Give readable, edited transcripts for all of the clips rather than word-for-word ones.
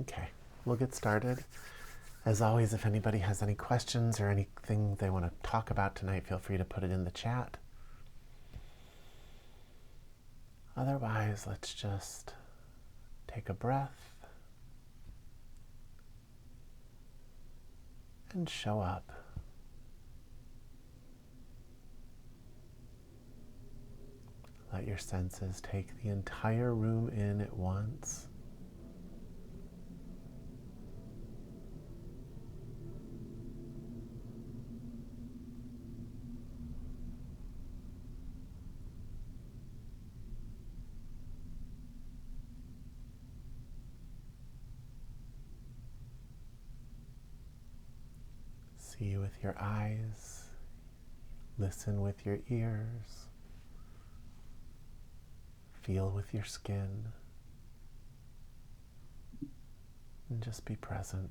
Okay, we'll get started. As always, if anybody has any questions or anything they want to talk about tonight, feel free to put it in the chat. Otherwise, let's just take a breath and show up. Let your senses take the entire room in at once. See with your eyes, listen with your ears, feel with your skin, and just be present.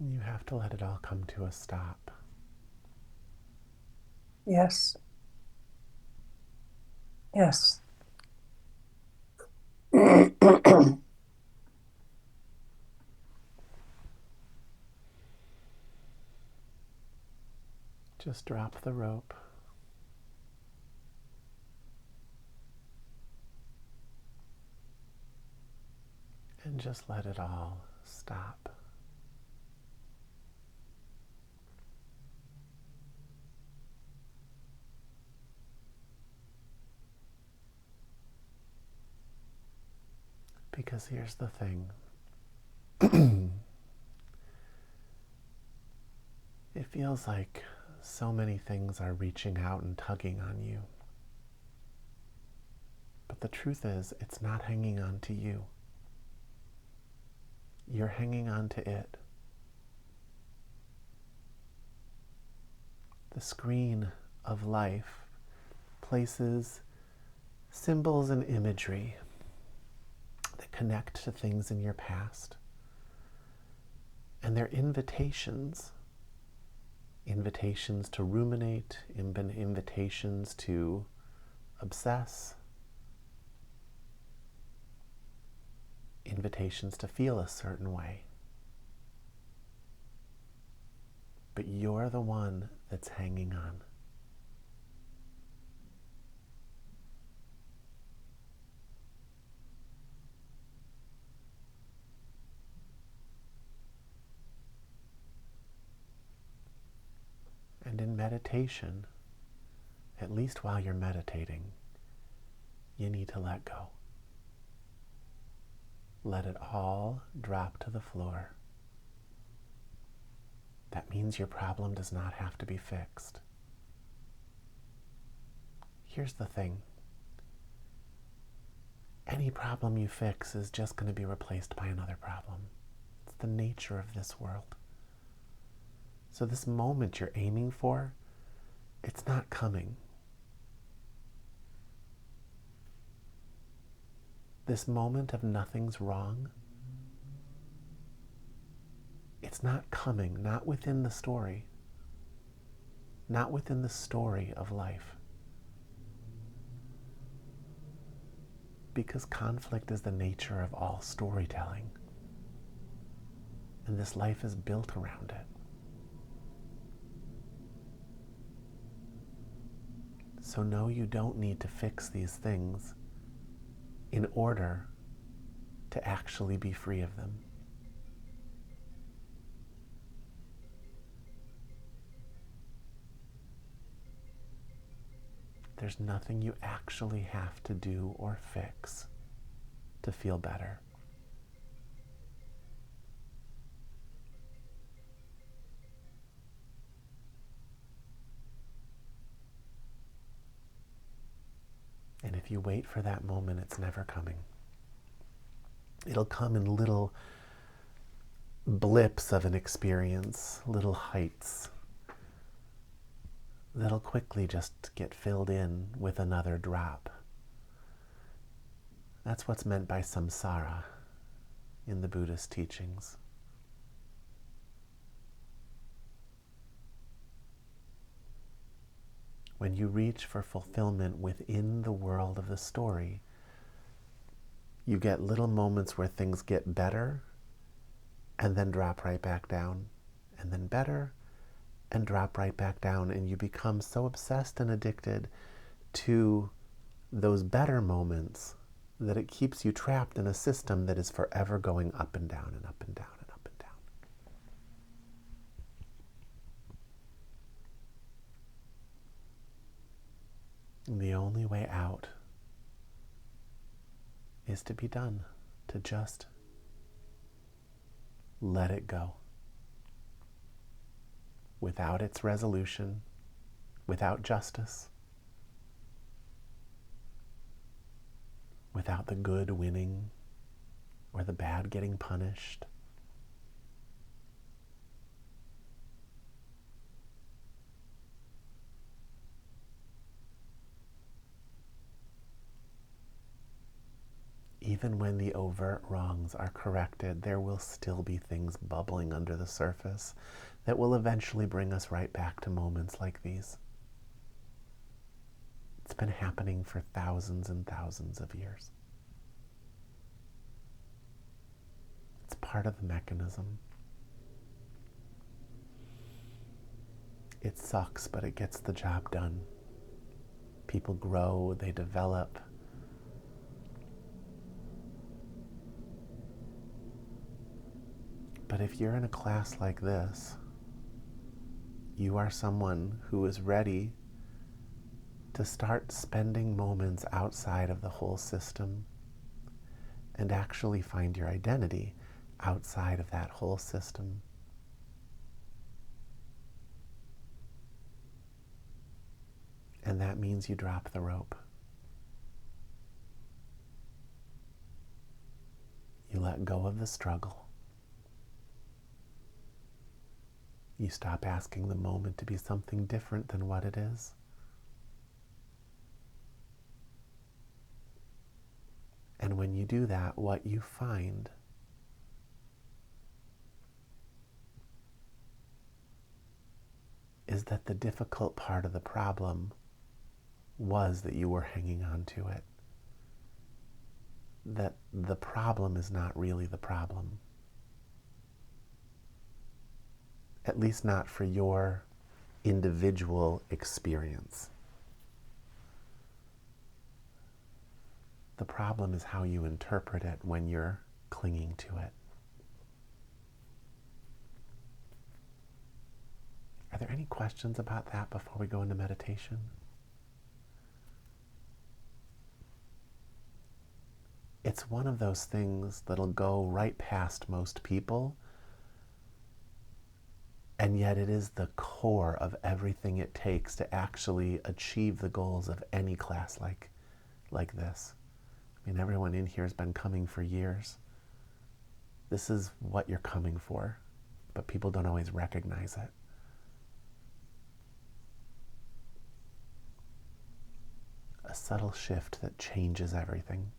You have to let it all come to a stop. Yes. Yes. Just drop the rope. And just let it all stop. Because here's the thing. It feels like so many things are reaching out and tugging on you. But the truth is, it's not hanging on to you. You're hanging on to it. The screen of life places symbols and imagery that connect to things in your past. And they're invitations to ruminate, invitations to obsess, invitations to feel a certain way. But you're the one that's hanging on. And in meditation, at least while you're meditating, you need to let go. Let it all drop to the floor. That means your problem does not have to be fixed. Here's the thing. Any problem you fix is just going to be replaced by another problem. It's the nature of this world. So this moment you're aiming for, it's not coming. This moment of nothing's wrong, it's not coming, not within the story. Not within the story of life. Because conflict is the nature of all storytelling. And this life is built around it. So no, you don't need to fix these things in order to actually be free of them. There's nothing you actually have to do or fix to feel better. if you wait for that moment, it's never coming. It'll come in little blips of an experience, little heights that'll quickly just get filled in with another drop. That's what's meant by samsara in the Buddhist teachings. When you reach for fulfillment within the world of the story, you get little moments where things get better and then drop right back down, and then better and drop right back down, and you become so obsessed and addicted to those better moments that it keeps you trapped in a system that is forever going up and down and up and down and up and down. And the only way out is to be done, to just let it go. Without its resolution, without justice, without the good winning or the bad getting punished. Even when the overt wrongs are corrected, there will still be things bubbling under the surface that will eventually bring us right back to moments like these. It's been happening for thousands and thousands of years. It's part of the mechanism. It sucks, but it gets the job done. People grow, they develop. But if you're in a class like this, you are someone who is ready to start spending moments outside of the whole system and actually find your identity outside of that whole system. And that means you drop the rope. You let go of the struggle. You stop asking the moment to be something different than what it is. And when you do that, what you find is that the difficult part of the problem was that you were hanging on to it. That the problem is not really the problem. At least not for your individual experience. The problem is how you interpret it when you're clinging to it. Are there any questions about that before we go into meditation? It's one of those things that'll go right past most people, and yet it is the core of everything it takes to actually achieve the goals of any class like this. I mean, everyone in here has been coming for years. This is what you're coming for, but people don't always recognize it. A subtle shift that changes everything.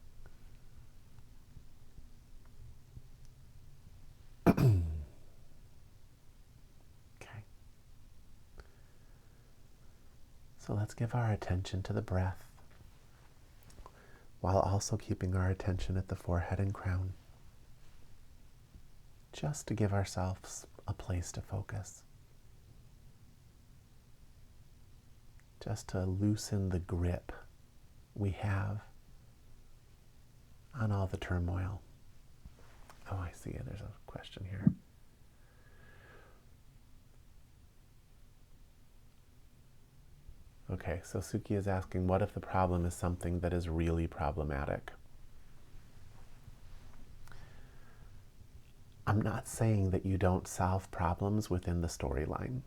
So let's give our attention to the breath while also keeping our attention at the forehead and crown, just to give ourselves a place to focus, just to loosen the grip we have on all the turmoil. Oh, I see it. There's a question here. Okay, so Suki is asking, what if the problem is something that is really problematic? I'm not saying that you don't solve problems within the storyline.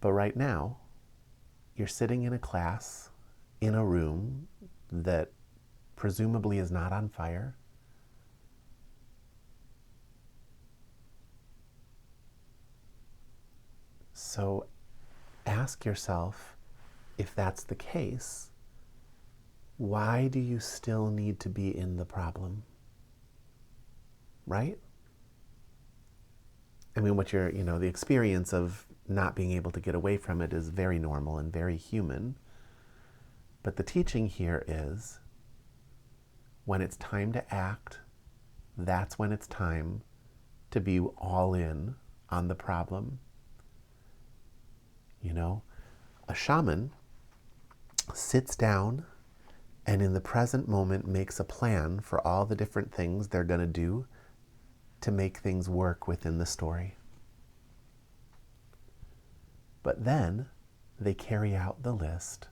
But right now, you're sitting in a class in a room that presumably is not on fire. So ask yourself, if that's the case, why do you still need to be in the problem? Right? I mean, the experience of not being able to get away from it is very normal and very human. But the teaching here is, when it's time to act, that's when it's time to be all in on the problem. A shaman sits down and in the present moment makes a plan for all the different things they're going to do to make things work within the story. But then they carry out the list.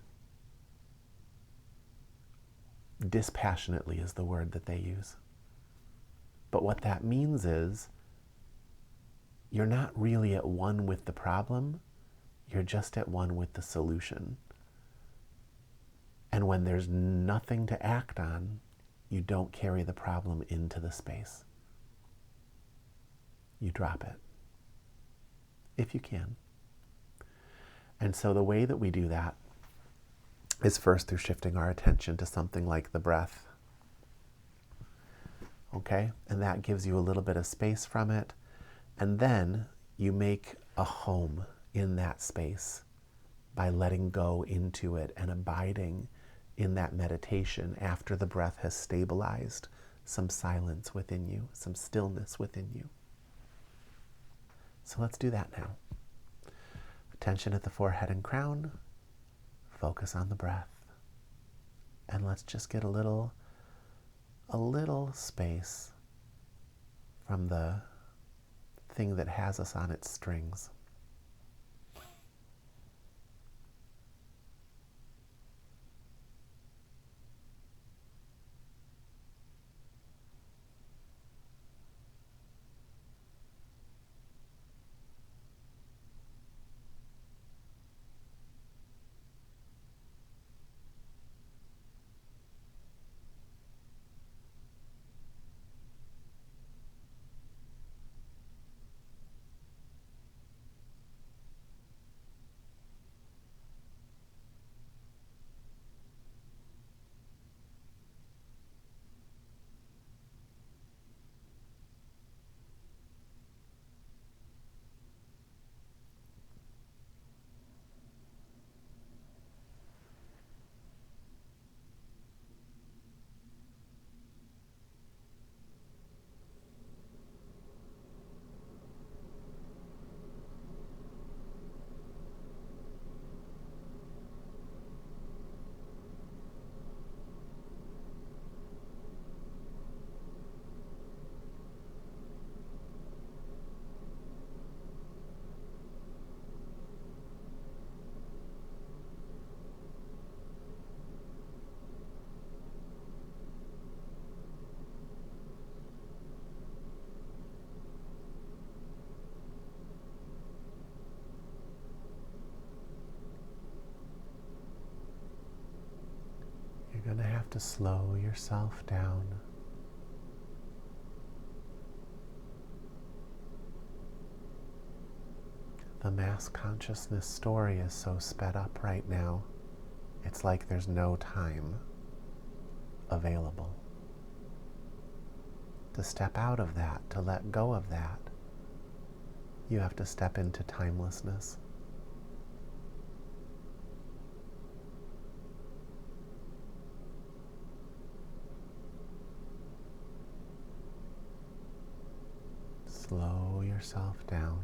Dispassionately is the word that they use. But what that means is, you're not really at one with the problem, you're just at one with the solution. And when there's nothing to act on, you don't carry the problem into the space. You drop it, if you can. And so the way that we do that is first through shifting our attention to something like the breath. Okay? And that gives you a little bit of space from it. And then you make a home in that space by letting go into it and abiding in that meditation after the breath has stabilized some silence within you, some stillness within you. So let's do that now. Attention at the forehead and crown. Focus on the breath. And let's just get a little space from the thing that has us on its strings. You're going to have to slow yourself down. The mass consciousness story is so sped up right now, it's like there's no time available. To step out of that, to let go of that, you have to step into timelessness. Slow yourself down.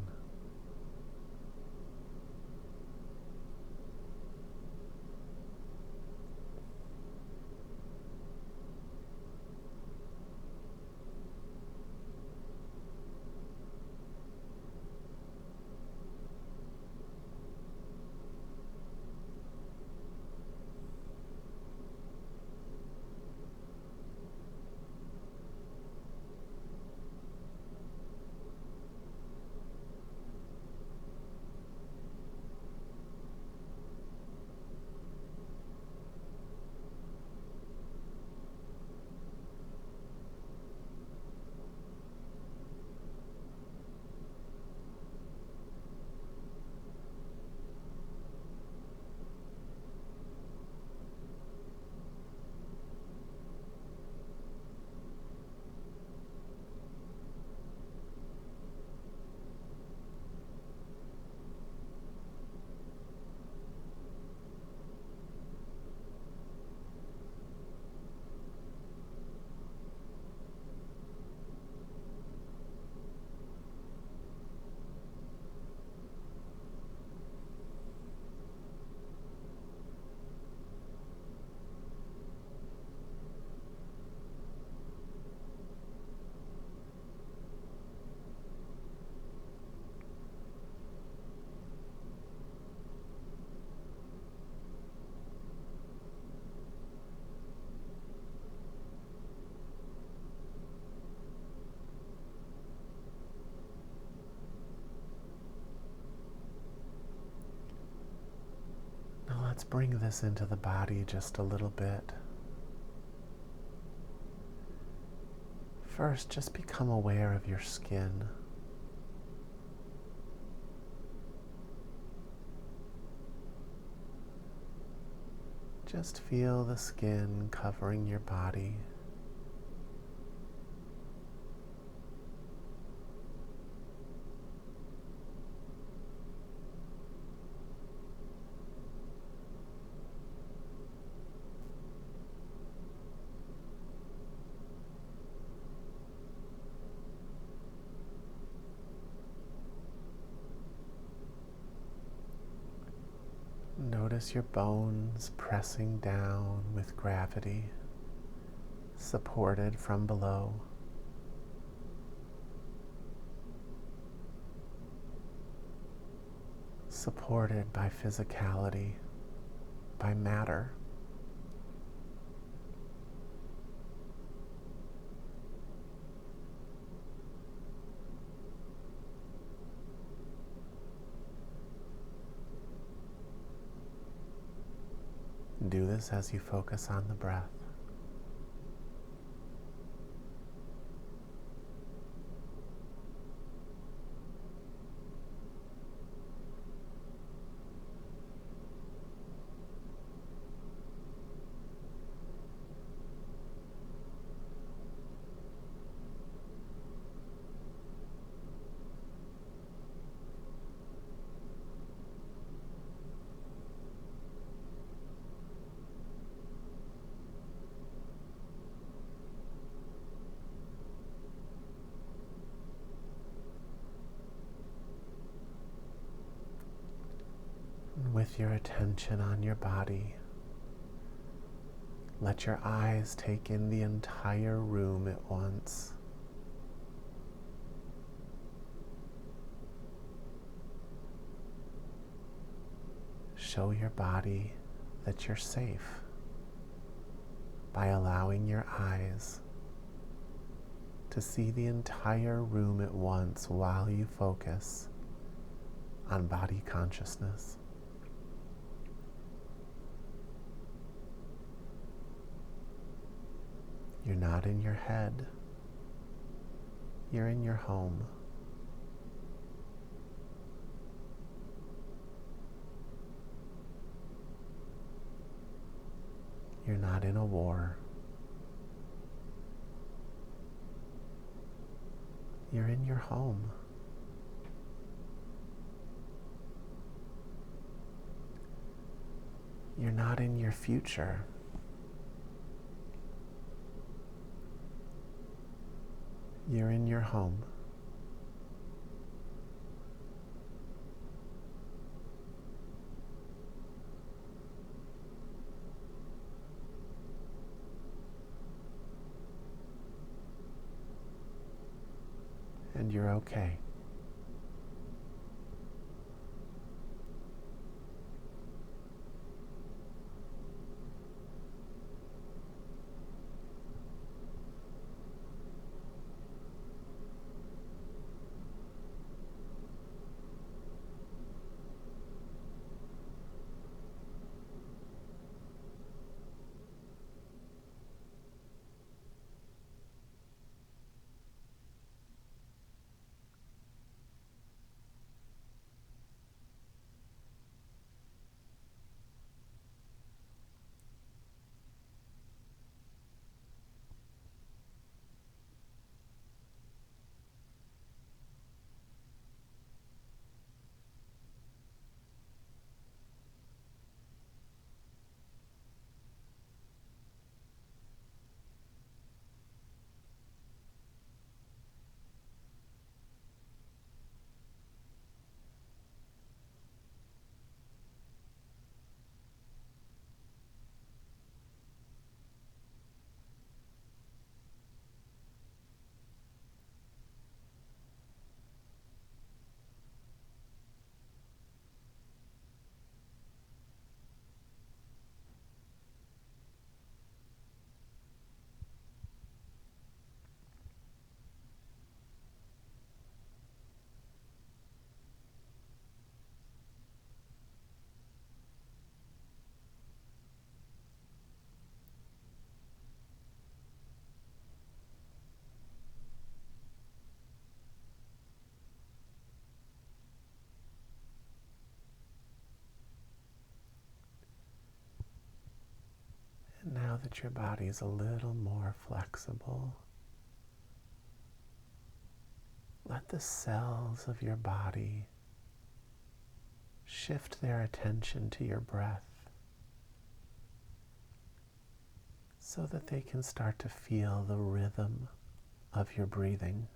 bring this into the body just a little bit. First, just become aware of your skin. Just feel the skin covering your body. Notice your bones pressing down with gravity, supported from below. Supported by physicality, by matter. Do this as you focus on the breath. With your attention on your body, let your eyes take in the entire room at once. Show your body that you're safe by allowing your eyes to see the entire room at once while you focus on body consciousness. You're not in your head. You're in your home. You're not in a war. You're in your home. You're not in your future. You're in your home. And you're okay. that your body's a little more flexible. Let the cells of your body shift their attention to your breath so that they can start to feel the rhythm of your breathing,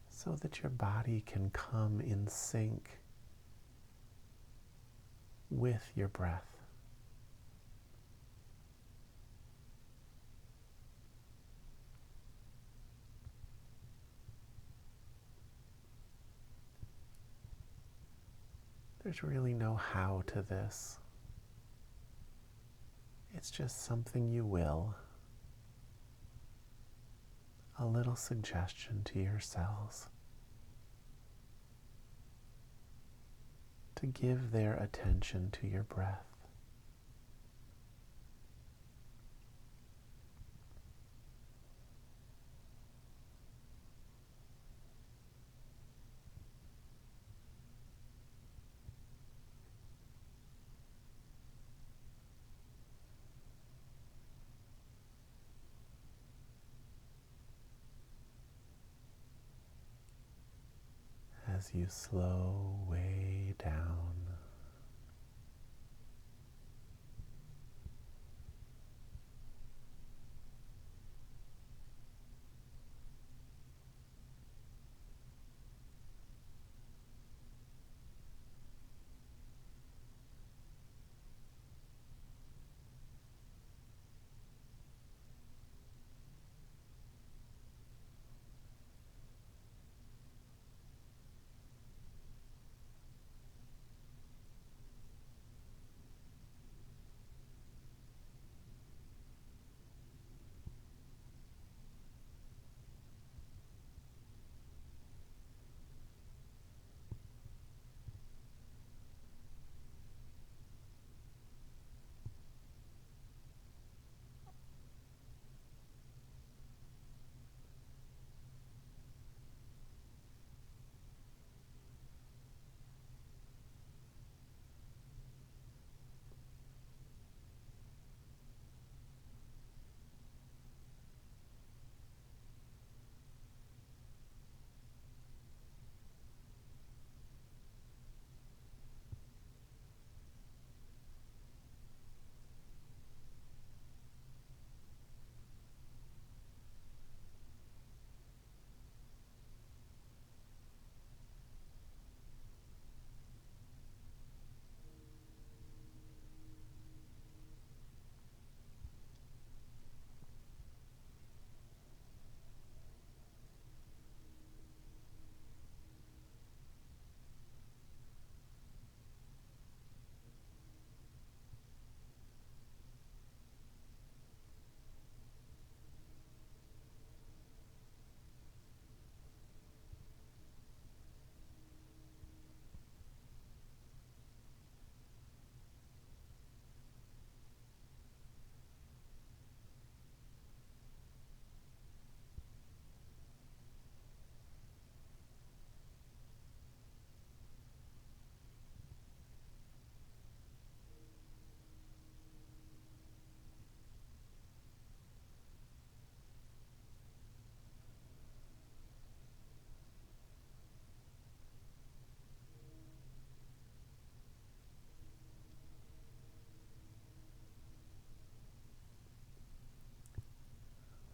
so that your body can come in sync with your breath. There's really no how to this. It's just something you will. A little suggestion to your cells to give their attention to your breath. As you slow way down,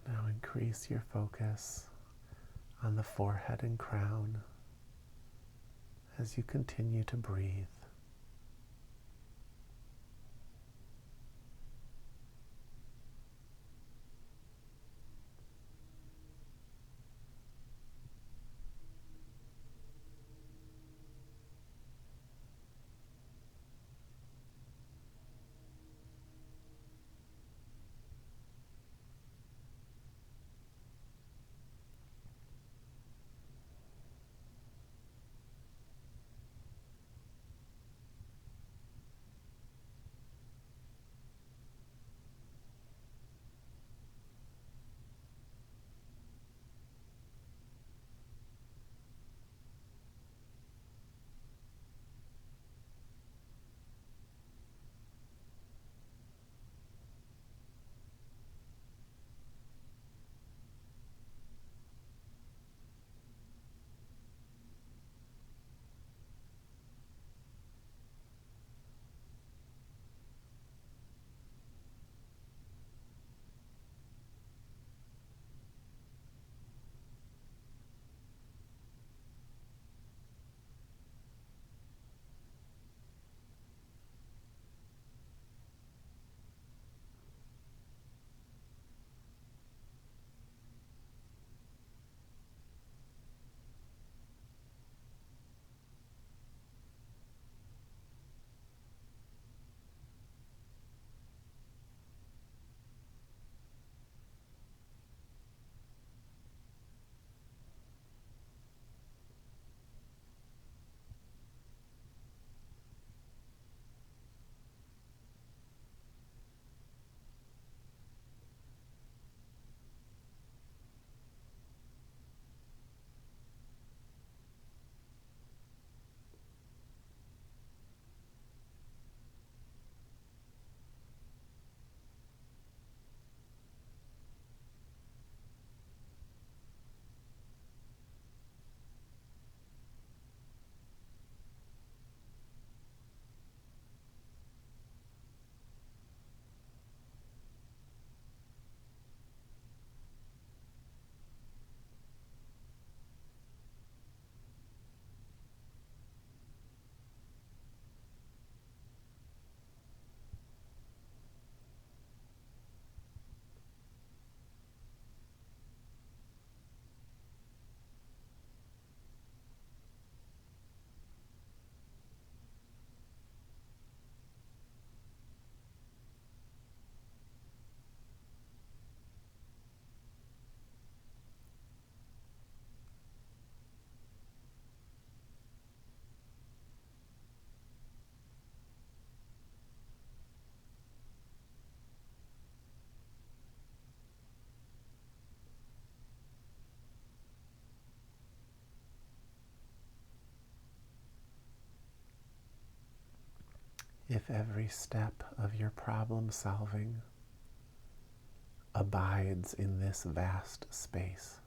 now increase your focus on the forehead and crown as you continue to breathe. If every step of your problem solving abides in this vast space,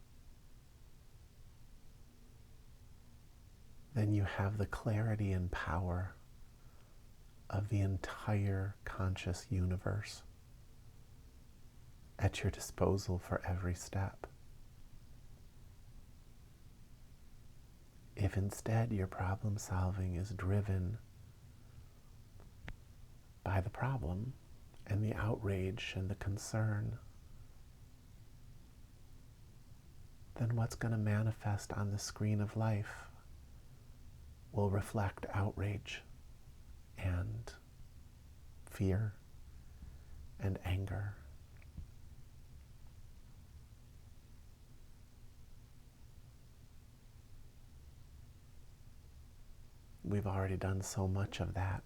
then you have the clarity and power of the entire conscious universe at your disposal for every step. If instead your problem solving is driven by the problem and the outrage and the concern, then what's going to manifest on the screen of life will reflect outrage and fear and anger. We've already done so much of that.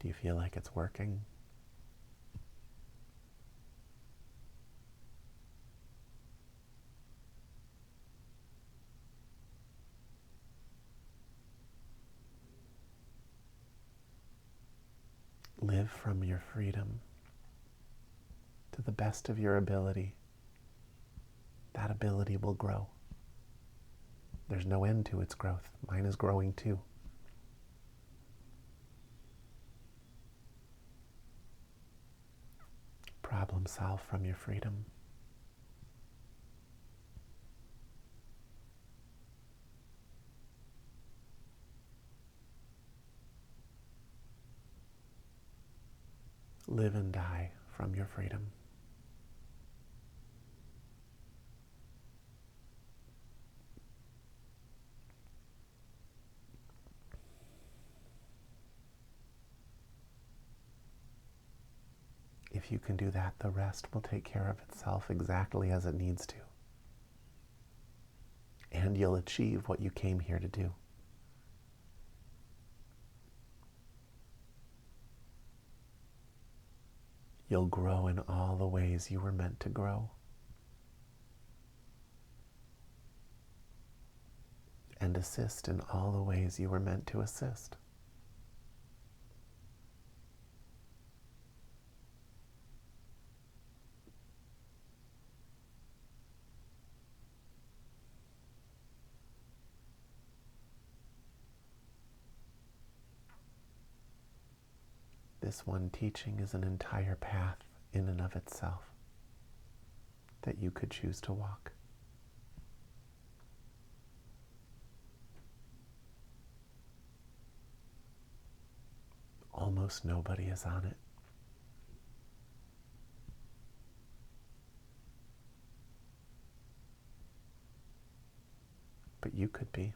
Do you feel like it's working? Live from your freedom to the best of your ability. That ability will grow. There's no end to its growth. Mine is growing too. Problem solve from your freedom. Live and die from your freedom. If you can do that, the rest will take care of itself exactly as it needs to. And you'll achieve what you came here to do. You'll grow in all the ways you were meant to grow. And assist in all the ways you were meant to assist. This one teaching is an entire path in and of itself that you could choose to walk. Almost nobody is on it. But you could be.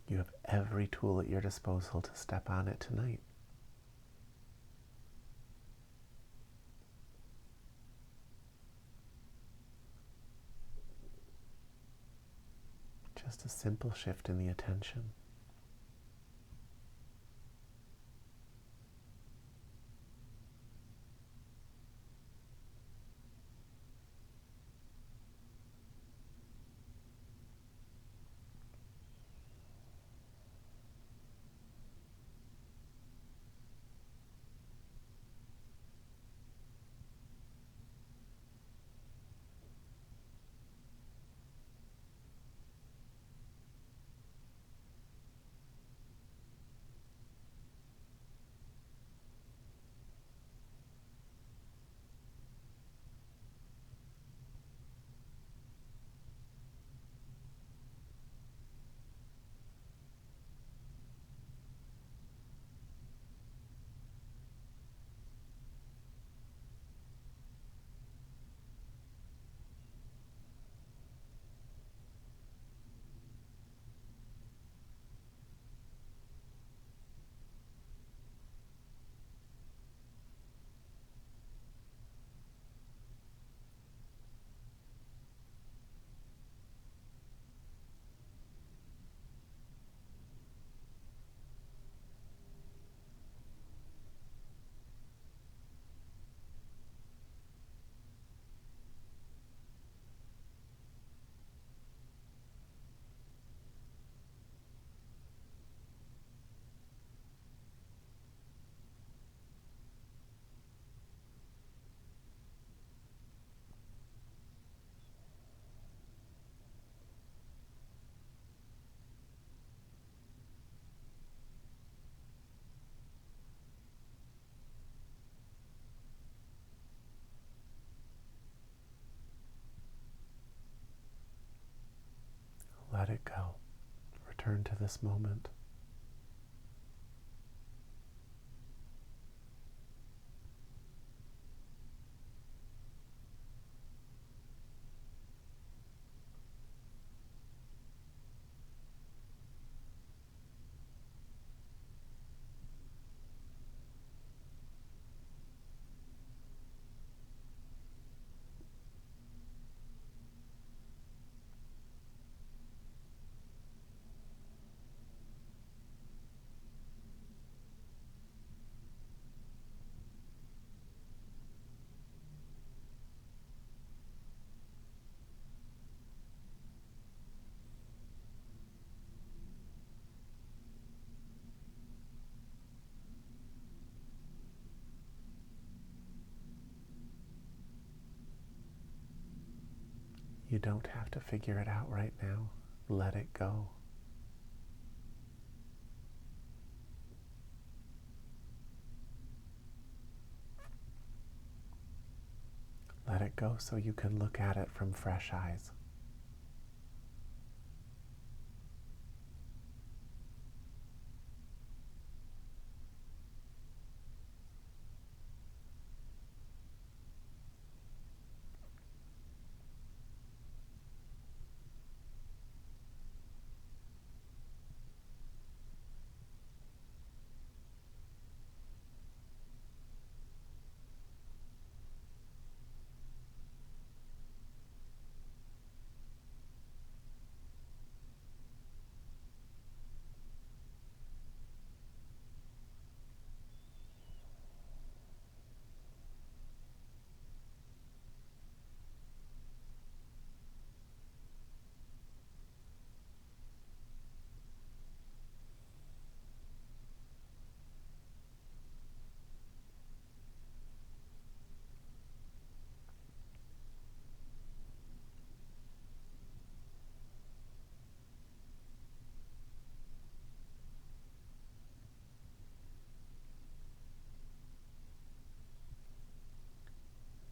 You have every tool at your disposal to step on it tonight. Just a simple shift in the attention. return to this moment. You don't have to figure it out right now. Let it go. Let it go so you can look at it from fresh eyes.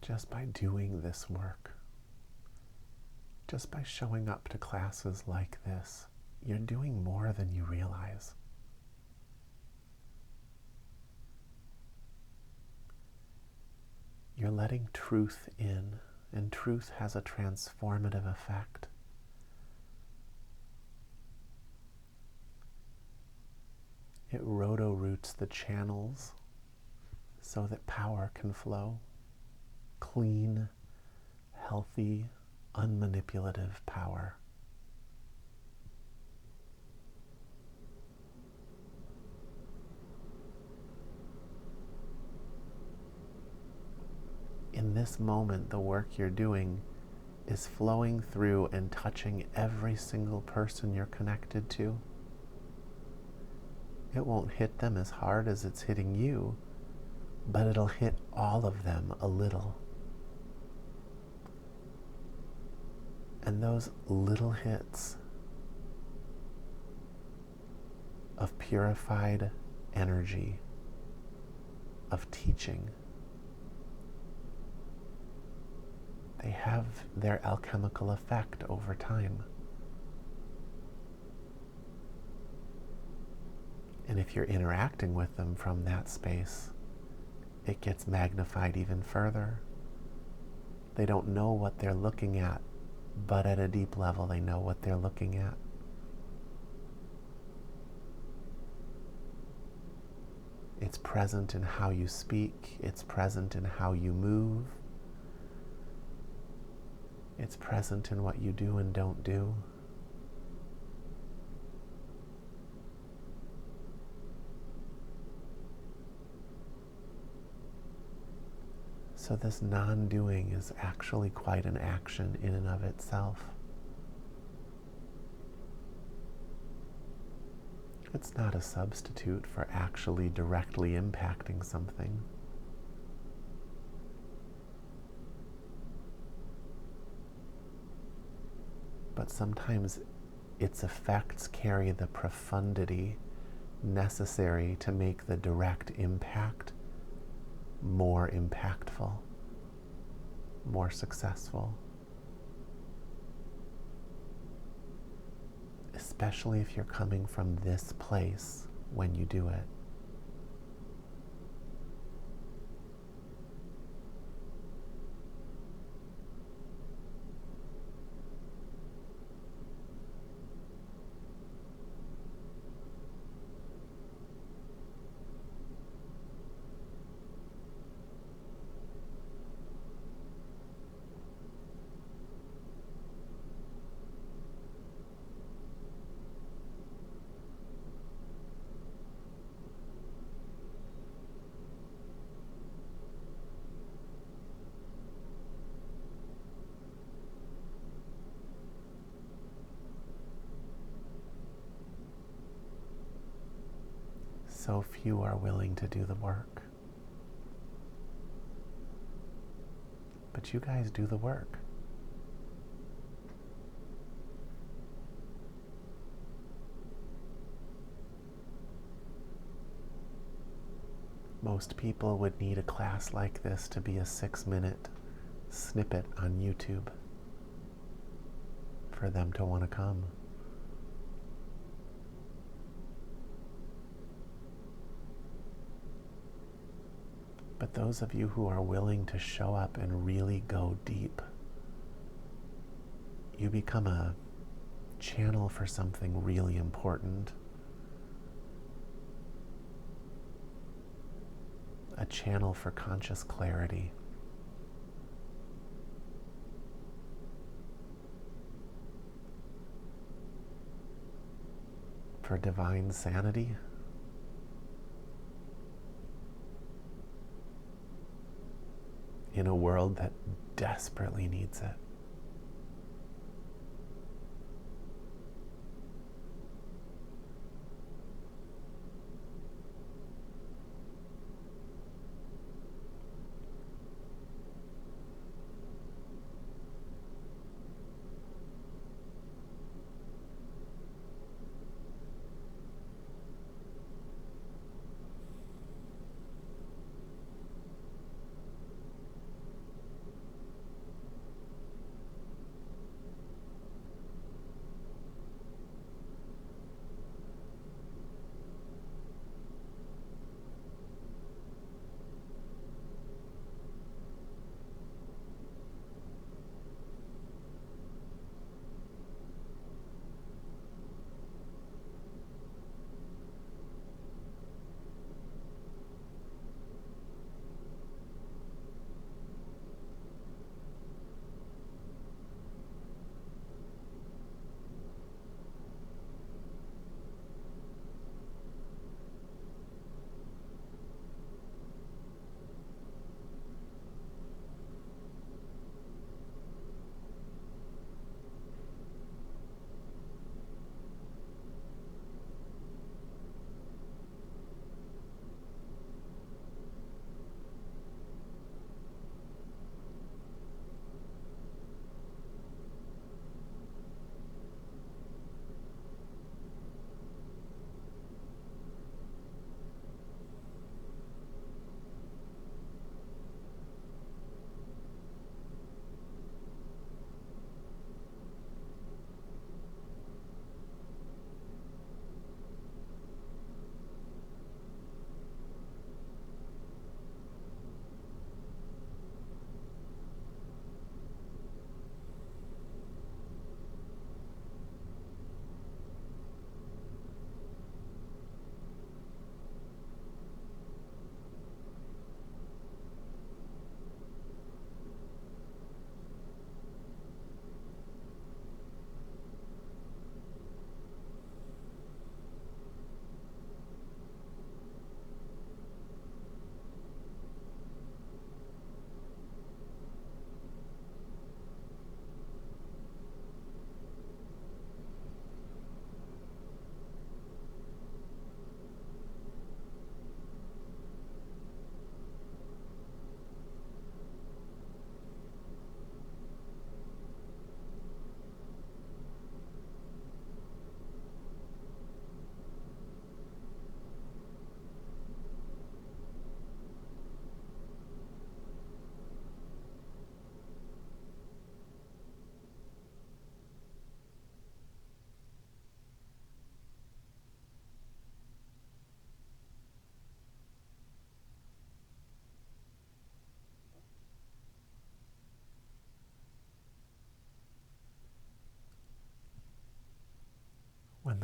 Just by doing this work, just by showing up to classes like this, you're doing more than you realize. You're letting truth in, and truth has a transformative effect. It roto-roots the channels so that power can flow. Clean, healthy, unmanipulative power. In this moment, the work you're doing is flowing through and touching every single person you're connected to. It won't hit them as hard as it's hitting you, but it'll hit all of them a little. And those little hits of purified energy, of teaching, they have their alchemical effect over time. And if you're interacting with them from that space, it gets magnified even further. They don't know what they're looking at, but at a deep level, they know what they're looking at. It's present in how you speak. It's present in how you move. It's present in what you do and don't do. So this non-doing is actually quite an action in and of itself. It's not a substitute for actually directly impacting something. But sometimes its effects carry the profundity necessary to make the direct impact more impactful, more successful. especially if you're coming from this place when you do it. So few are willing to do the work. But you guys do the work. Most people would need a class like this to be a 6-minute snippet on YouTube for them to want to come. But those of you who are willing to show up and really go deep, you become a channel for something really important. A channel for conscious clarity. For divine sanity. In a world that desperately needs it.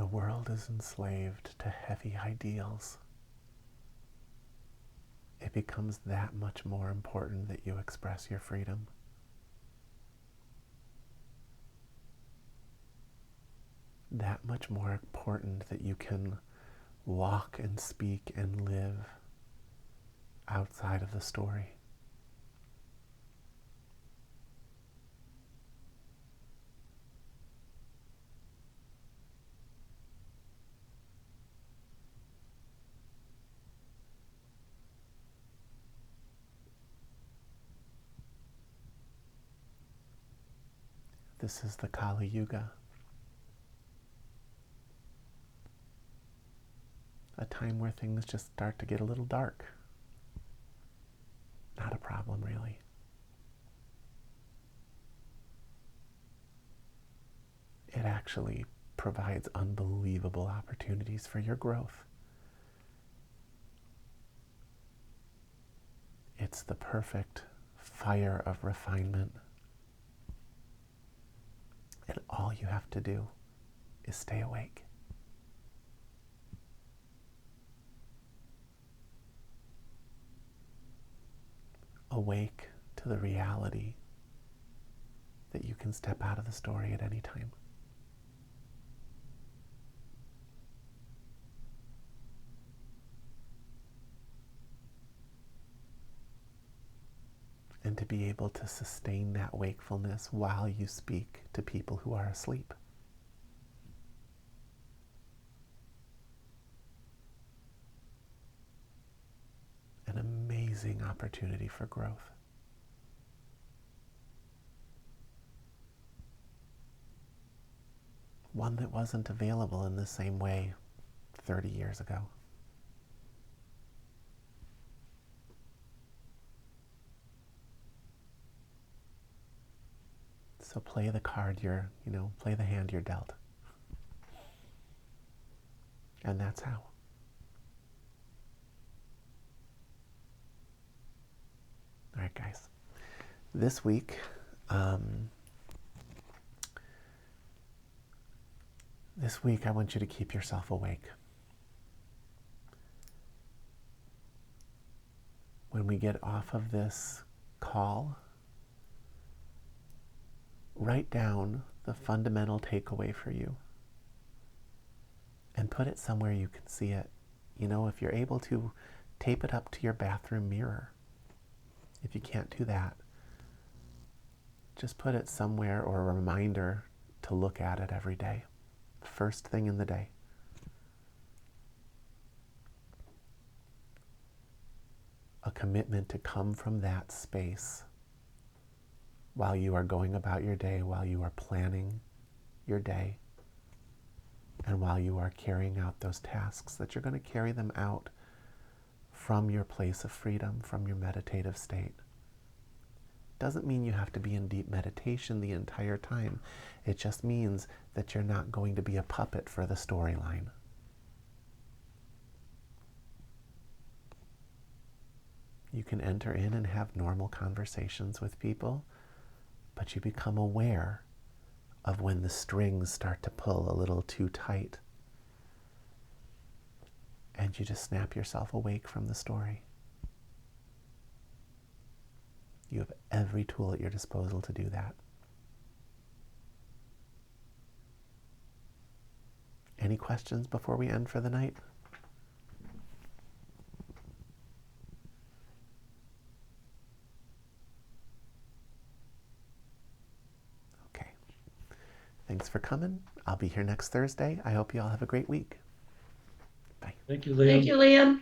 world is enslaved to heavy ideals, it becomes that much more important that you express your freedom. That much more important that you can walk and speak and live outside of the story. This is the Kali Yuga, a time where things just start to get a little dark. Not a problem, really. It actually provides unbelievable opportunities for your growth. It's the perfect fire of refinement. And all you have to do is stay awake. Awake to the reality that you can step out of the story at any time. And to be able to sustain that wakefulness while you speak to people who are asleep. An amazing opportunity for growth. One that wasn't available in the same way 30 years ago. So play the card play the hand you're dealt. And that's how. All right, guys. This week, I want you to keep yourself awake. When we get off of this call, write down the fundamental takeaway for you and put it somewhere you can see it. If you're able to, tape it up to your bathroom mirror. If you can't do that, just put it somewhere, or a reminder to look at it every day. First thing in the day. A commitment to come from that space while you are going about your day, while you are planning your day, and while you are carrying out those tasks, that you're going to carry them out from your place of freedom, from your meditative state. Doesn't mean you have to be in deep meditation the entire time. It just means that you're not going to be a puppet for the storyline. You can enter in and have normal conversations with people, but you become aware of when the strings start to pull a little too tight. And you just snap yourself awake from the story. You have every tool at your disposal to do that. Any questions before we end for the night? Okay. Thanks for coming. I'll be here next Thursday. I hope you all have a great week. Bye. Thank you, Liam. Thank you, Liam.